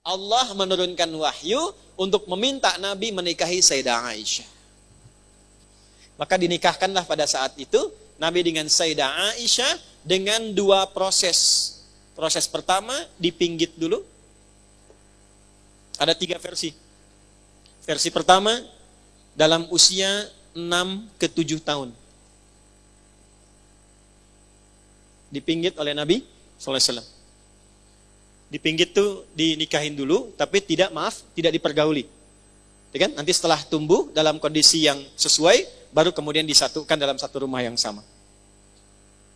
Allah menurunkan wahyu untuk meminta Nabi menikahi Sayyidah Aisyah. Maka dinikahkanlah pada saat itu Nabi dengan Sayyidah Aisyah dengan dua proses. Proses pertama dipinggit dulu. Ada 3 versi. Versi pertama dalam usia 6 ke 7 tahun. Dipinggit oleh Nabi SAW. Dipinggit tuh dinikahin dulu, tapi tidak dipergauli. Ya kan? Nanti setelah tumbuh dalam kondisi yang sesuai, baru kemudian disatukan dalam satu rumah yang sama.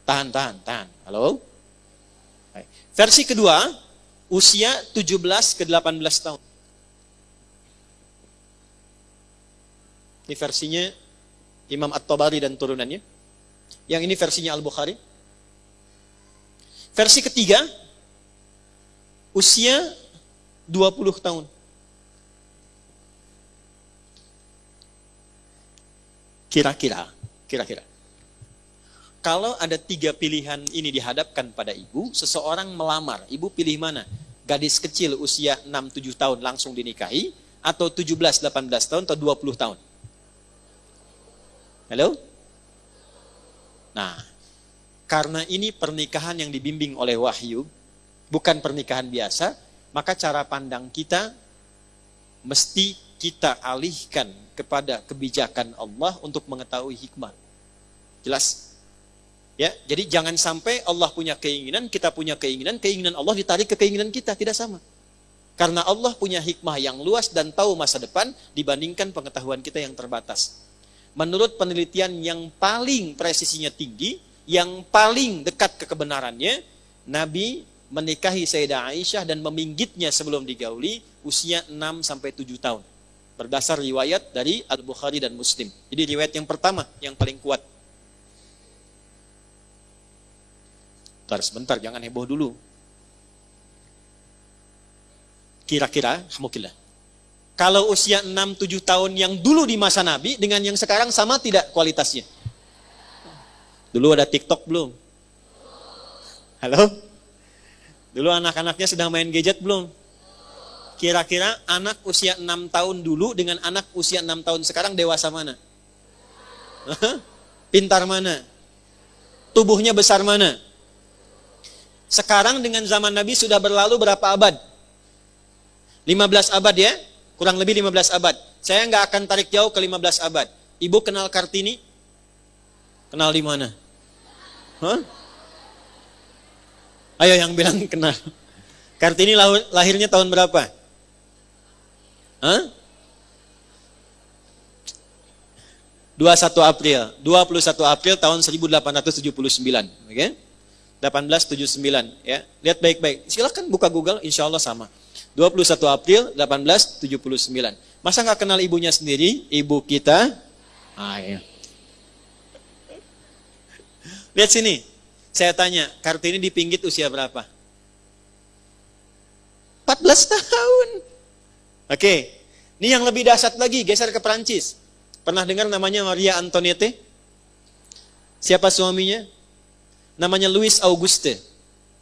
Tahan. Halo? Baik. Versi kedua, usia 17 ke 18 tahun. Ini versinya Imam At-Tabari dan turunannya. Yang ini versinya Al-Bukhari. Versi ketiga, usia 20 tahun. Kira-kira. Kalau ada 3 pilihan ini dihadapkan pada ibu, seseorang melamar, ibu pilih mana? Gadis kecil usia 6-7 tahun langsung dinikahi, atau 17-18 tahun, atau 20 tahun? Halo? Nah, karena ini pernikahan yang dibimbing oleh wahyu, bukan pernikahan biasa, maka cara pandang kita mesti kita alihkan kepada kebijakan Allah untuk mengetahui hikmah. Jelas? Ya, jadi jangan sampai Allah punya keinginan, kita punya keinginan Allah ditarik ke keinginan kita, tidak sama. Karena Allah punya hikmah yang luas dan tahu masa depan dibandingkan pengetahuan kita yang terbatas. Menurut penelitian yang paling presisinya tinggi, yang paling dekat ke kebenarannya, Nabi menikahi Sayyidah Aisyah dan meminggitnya sebelum digauli usia 6-7 tahun. Berdasar riwayat dari Al-Bukhari dan Muslim. Jadi riwayat yang pertama, yang paling kuat. Sebentar, jangan heboh dulu. Kira-kira, alhamdulillah. Kalau usia 6-7 tahun yang dulu di masa Nabi dengan yang sekarang sama tidak kualitasnya? Dulu ada TikTok belum? Halo? Dulu anak-anaknya sedang main gadget belum? Kira-kira anak usia 6 tahun dulu dengan anak usia 6 tahun sekarang dewasa mana? Pintar mana? Tubuhnya besar mana? Sekarang dengan zaman Nabi sudah berlalu berapa abad? 15 abad ya? Kurang lebih 15 abad. Saya nggak akan tarik jauh ke 15 abad. Ibu kenal Kartini? Kenal di mana? Hah? Ayo yang bilang kenal. Kartini lahirnya tahun berapa? Hah? 21 April tahun 1879. Oke? 1879 ya. Lihat baik-baik. Silakan buka Google, insya Allah sama. 21 April 1879. Masa nggak kenal ibunya sendiri? Ibu kita. Ya. Lihat sini. Saya tanya, Kartini dipinggit usia berapa? 14 tahun. Oke. Ini yang lebih dahsyat lagi, geser ke Perancis. Pernah dengar namanya Maria Antoinette? Siapa suaminya? Namanya Louis Auguste.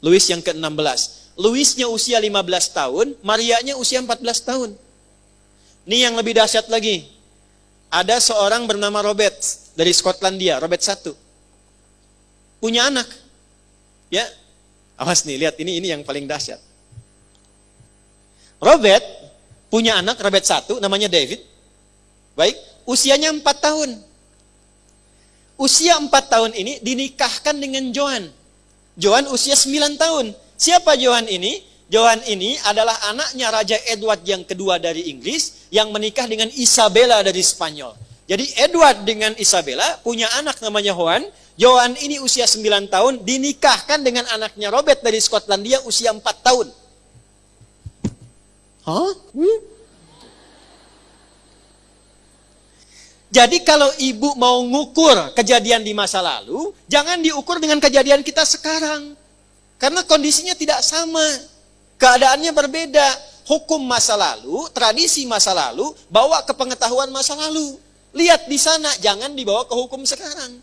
Louis yang ke-16. Louisnya usia 15 tahun, Marianya usia 14 tahun. Ini yang lebih dahsyat lagi. Ada seorang bernama Robert dari Skotlandia, Robert I. Punya anak. Ya. Awas nih, lihat ini yang paling dahsyat. Robert punya anak, Robert I, namanya David. Baik, usianya 4 tahun. Usia 4 tahun ini dinikahkan dengan Joan. Joan usia 9 tahun. Siapa Joan ini? Joan ini adalah anaknya Raja Edward yang kedua dari Inggris yang menikah dengan Isabella dari Spanyol. Jadi Edward dengan Isabella punya anak namanya Joan. Joan ini usia 9 tahun dinikahkan dengan anaknya Robert dari Skotlandia usia 4 tahun. Hah? Jadi kalau ibu mau ngukur kejadian di masa lalu, jangan diukur dengan kejadian kita sekarang. Karena kondisinya tidak sama. Keadaannya berbeda. Hukum masa lalu, tradisi masa lalu, bawa ke pengetahuan masa lalu. Lihat di sana, jangan dibawa ke hukum sekarang.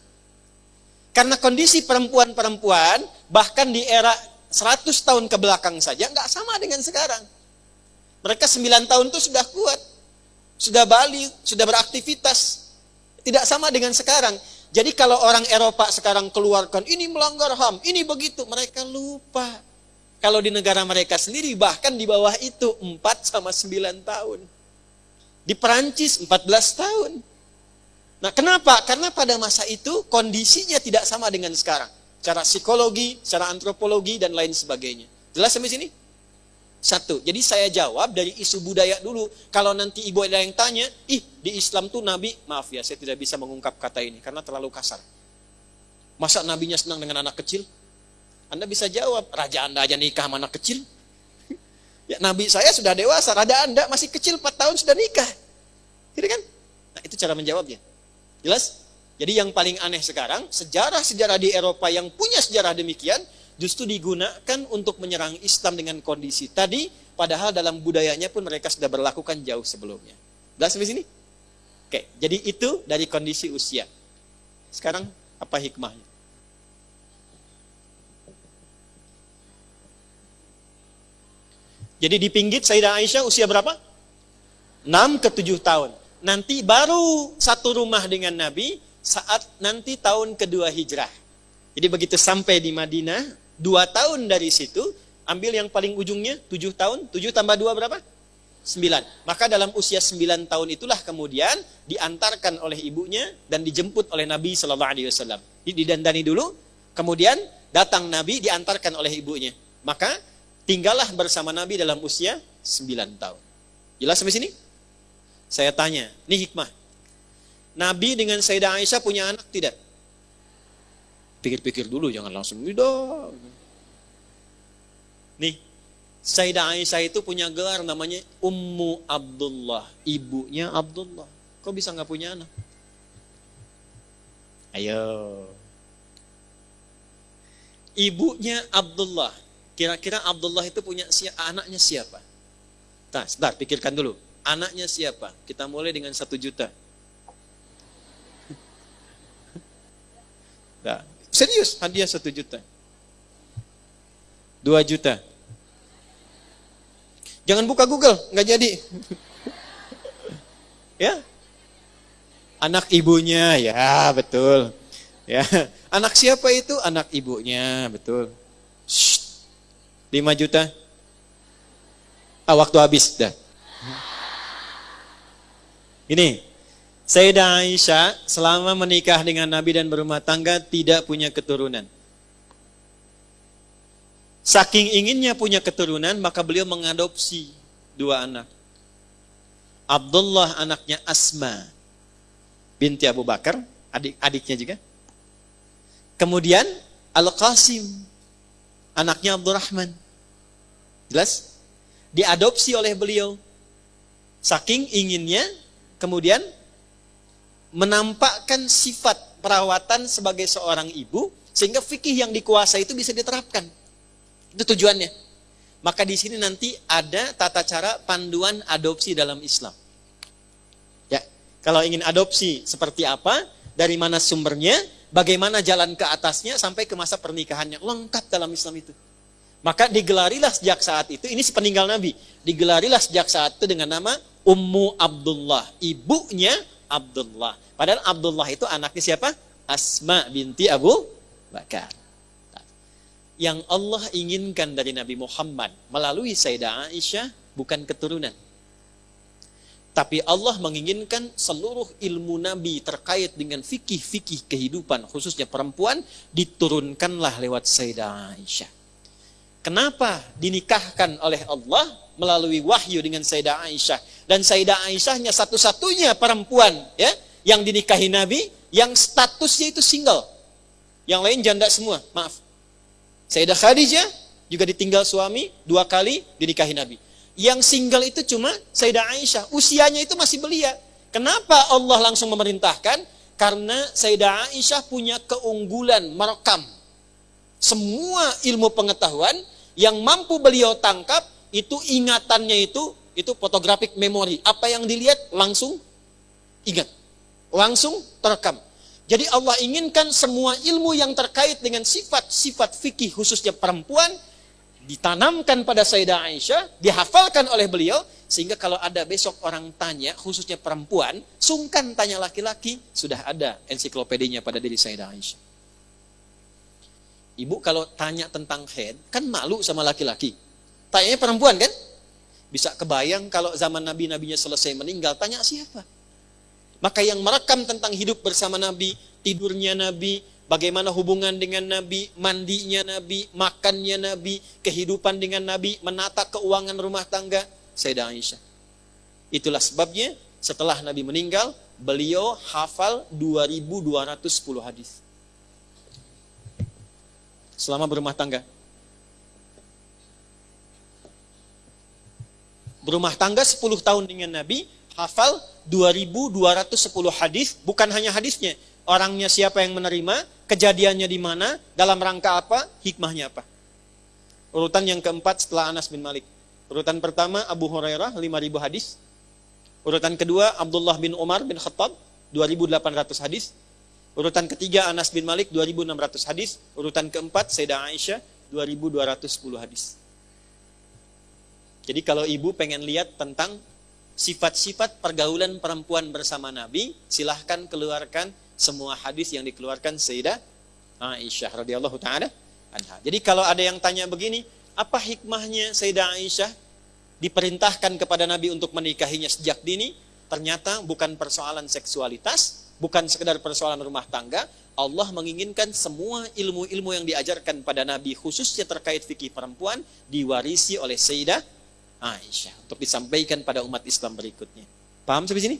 Karena kondisi perempuan-perempuan, bahkan di era 100 tahun ke belakang saja, nggak sama dengan sekarang. Mereka 9 tahun itu sudah kuat, sudah balik, sudah beraktivitas. Tidak sama dengan sekarang. Jadi kalau orang Eropa sekarang keluarkan, ini melanggar HAM, ini begitu, mereka lupa. Kalau di negara mereka sendiri, bahkan di bawah itu 4 sama 9 tahun. Di Perancis 14 tahun. Nah kenapa? Karena pada masa itu kondisinya tidak sama dengan sekarang. Secara psikologi, secara antropologi, dan lain sebagainya. Jelas sampai sini? Satu, jadi saya jawab dari isu budaya dulu. Kalau nanti ibu ada yang tanya, di Islam tuh Nabi, maaf ya, saya tidak bisa mengungkap kata ini karena terlalu kasar. Masa Nabinya senang dengan anak kecil? Anda bisa jawab, raja Anda aja nikah sama anak kecil. Ya, Nabi saya sudah dewasa, raja Anda masih kecil 4 tahun sudah nikah. Gitu kan? Nah, itu cara menjawabnya. Jelas? Jadi yang paling aneh sekarang, sejarah-sejarah di Eropa yang punya sejarah demikian, justru digunakan untuk menyerang Islam dengan kondisi tadi, padahal dalam budayanya pun mereka sudah berlakukan jauh sebelumnya. Jelas sampai sini? Oke, jadi itu dari kondisi usia. Sekarang apa hikmahnya? Jadi di Pinggit Sayyidah Aisyah usia berapa? 6 ke 7 tahun. Nanti baru satu rumah dengan Nabi saat nanti tahun kedua hijrah. Jadi begitu sampai di Madinah, 2 tahun dari situ, ambil yang paling ujungnya, 7 tahun, 7 tambah 2 berapa? 9. Maka dalam usia 9 tahun itulah kemudian diantarkan oleh ibunya dan dijemput oleh Nabi SAW. Didandani dulu, kemudian datang Nabi diantarkan oleh ibunya. Maka tinggallah bersama Nabi dalam usia 9 tahun. Jelas sampai sini? Saya tanya, ini hikmah. Nabi dengan Sayyidah Aisyah punya anak tidak? Pikir-pikir dulu, jangan langsung tidak. Nih, Sayyidah Aisyah itu punya gelar namanya Ummu Abdullah, ibunya Abdullah. Kok bisa nggak punya anak? Ayo. Ibunya Abdullah. Kira-kira Abdullah itu punya anaknya siapa? Nah, sebentar, pikirkan dulu. Anaknya siapa? Kita mulai dengan 1 juta. Nah, serius, hadiah 1 juta. 2 juta. Jangan buka Google, nggak jadi. Ya, anak ibunya, ya betul. Ya, anak siapa itu? Anak ibunya, betul. 5 juta. Waktu habis dah. Ini, Sayyidah Aisyah selama menikah dengan Nabi dan berumah tangga tidak punya keturunan. Saking inginnya punya keturunan, maka beliau mengadopsi 2 anak. Abdullah anaknya Asma binti Abu Bakar, adiknya juga. Kemudian Al-Qasim anaknya Abdurrahman. Jelas? Diadopsi oleh beliau. Saking inginnya, kemudian menampakkan sifat perawatan sebagai seorang ibu, sehingga fikih yang dikuasai itu bisa diterapkan. Itu tujuannya. Maka di sini nanti ada tata cara panduan adopsi dalam Islam. Ya, kalau ingin adopsi seperti apa, dari mana sumbernya, bagaimana jalan ke atasnya sampai ke masa pernikahannya, lengkap dalam Islam itu. Maka digelarilah sejak saat itu, ini sepeninggal Nabi, digelarilah sejak saat itu dengan nama Ummu Abdullah, ibunya Abdullah. Padahal Abdullah itu anaknya siapa? Asma binti Abu Bakar. Yang Allah inginkan dari Nabi Muhammad melalui Sayyidah Aisyah bukan keturunan. Tapi Allah menginginkan seluruh ilmu Nabi terkait dengan fikih-fikih kehidupan, khususnya perempuan, diturunkanlah lewat Sayyidah Aisyah. Kenapa dinikahkan oleh Allah melalui wahyu dengan Sayyidah Aisyah? Dan Sayyidah Aisyahnya satu-satunya perempuan ya yang dinikahi Nabi yang statusnya itu single. Yang lain janda semua, maaf. Sayyidah Khadijah juga ditinggal suami 2 kali dinikahi Nabi. Yang single itu cuma Sayyidah Aisyah, usianya itu masih belia. Kenapa Allah langsung memerintahkan? Karena Sayyidah Aisyah punya keunggulan merekam semua ilmu pengetahuan yang mampu beliau tangkap, itu ingatannya itu photographic memory. Apa yang dilihat langsung ingat, langsung terekam. Jadi Allah inginkan semua ilmu yang terkait dengan sifat-sifat fikih khususnya perempuan ditanamkan pada Sayyidah Aisyah, dihafalkan oleh beliau, sehingga kalau ada besok orang tanya, khususnya perempuan, sungkan tanya laki-laki, sudah ada ensiklopedinya pada diri Sayyidah Aisyah. Ibu kalau tanya tentang haid, kan malu sama laki-laki. Tanyanya perempuan kan? Bisa kebayang kalau zaman Nabi-Nabinya selesai meninggal, tanya siapa? Maka yang merekam tentang hidup bersama Nabi, tidurnya Nabi, bagaimana hubungan dengan Nabi, mandinya Nabi, makannya Nabi, kehidupan dengan Nabi, menata keuangan rumah tangga, Sayyidah Aisyah. Itulah sebabnya setelah Nabi meninggal, beliau hafal 2210 hadis. Selama berumah tangga. Berumah tangga 10 tahun dengan Nabi, hafal 2210 hadis, bukan hanya hadisnya. Orangnya siapa yang menerima, kejadiannya di mana, dalam rangka apa, hikmahnya apa. Urutan yang keempat setelah Anas bin Malik. Urutan pertama Abu Hurairah 5000 hadis. Urutan kedua Abdullah bin Umar bin Khattab 2800 hadis. Urutan ketiga Anas bin Malik 2600 hadis. Urutan keempat Sayyidah Aisyah 2210 hadis. Jadi kalau ibu pengen lihat tentang sifat-sifat pergaulan perempuan bersama Nabi, silahkan keluarkan semua hadis yang dikeluarkan Sayyidah Aisyah radhiyallahu taala anha. Jadi kalau ada yang tanya begini, apa hikmahnya Sayyidah Aisyah diperintahkan kepada Nabi untuk menikahinya sejak dini? Ternyata bukan persoalan seksualitas, bukan sekedar persoalan rumah tangga. Allah menginginkan semua ilmu-ilmu yang diajarkan pada Nabi, khususnya terkait fikih perempuan, diwarisi oleh Sayyidah Aisyah untuk disampaikan pada umat Islam berikutnya. Paham sampai sini?